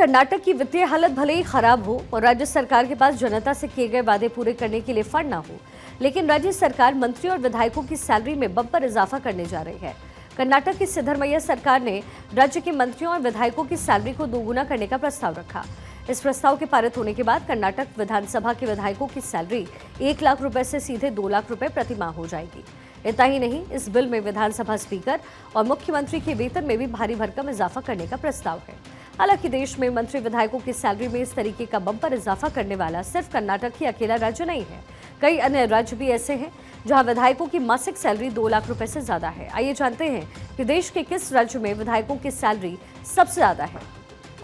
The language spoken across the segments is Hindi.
कर्नाटक की वित्तीय हालत भले ही खराब हो और राज्य सरकार के पास जनता से किए गए वादे पूरे करने के लिए फंड ना हो, लेकिन राज्य सरकार मंत्री और विधायकों की सैलरी में बम्पर इजाफा करने जा रही है। कर्नाटक की सिद्धरमैया सरकार ने राज्य के मंत्रियों और विधायकों की सैलरी को दोगुना करने का प्रस्ताव रखा। इस प्रस्ताव के पारित होने के बाद कर्नाटक विधानसभा के विधायकों की सैलरी 1 लाख रुपए से सीधे 2 लाख रुपए प्रतिमाह हो जाएगी। इतना ही नहीं, इस बिल में विधानसभा स्पीकर और मुख्यमंत्री के वेतन में भी भारी भरकम इजाफा करने का प्रस्ताव है। हालांकि देश में मंत्री विधायकों की सैलरी में इस तरीके का बम्पर इजाफा करने वाला सिर्फ कर्नाटक ही अकेला राज्य नहीं है। कई अन्य राज्य भी ऐसे हैं जहां विधायकों की मासिक सैलरी 2 लाख रुपए से ज्यादा है। आइए जानते हैं कि देश के किस राज्य में विधायकों की सैलरी सबसे ज्यादा है।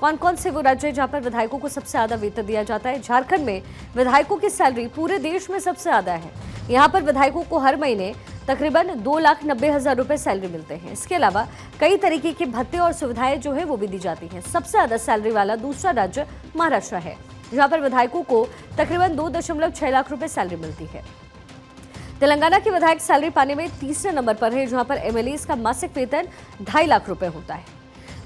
कौन कौन से वो राज्य हैं जहां पर विधायकों को सबसे ज्यादा वेतन दिया जाता है। झारखंड में विधायकों की सैलरी पूरे देश में सबसे ज्यादा है। यहाँ पर विधायकों को हर महीने तकरीबन 2,90,000 रुपए सैलरी मिलते हैं। इसके अलावा कई तरीके के भत्ते और सुविधाएं जो है वो भी दी जाती हैं। सबसे ज्यादा सैलरी वाला दूसरा राज्य महाराष्ट्र है, जहां पर विधायकों को तकरीबन 2.6 लाख रुपए सैलरी मिलती है। तेलंगाना के विधायक सैलरी पाने में तीसरे नंबर पर है, जहां पर एमएलएस का मासिक वेतन 2.5 लाख रुपए होता है।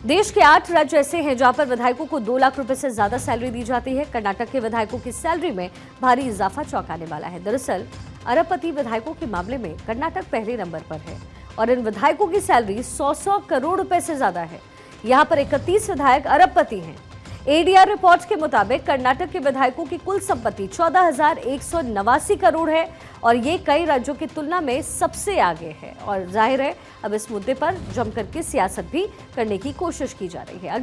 देश के 8 राज्य ऐसे हैं जहां पर विधायकों को 2 लाख रुपए से ज्यादा सैलरी दी जाती है। कर्नाटक के विधायकों की सैलरी में भारी इजाफा चौंकाने वाला है। दरअसल अरबपति विधायकों के मामले में कर्नाटक पहले नंबर पर है और इन विधायकों की सैलरी 100 करोड़ रुपए से ज्यादा है। यहाँ पर 31 विधायक अरबपति हैं। एडीआर रिपोर्ट के मुताबिक कर्नाटक के विधायकों की कुल संपत्ति 14,189 करोड़ है और ये कई राज्यों की तुलना में सबसे आगे है। और जाहिर है अब इस मुद्दे पर जमकर के सियासत भी करने की कोशिश की जा रही है।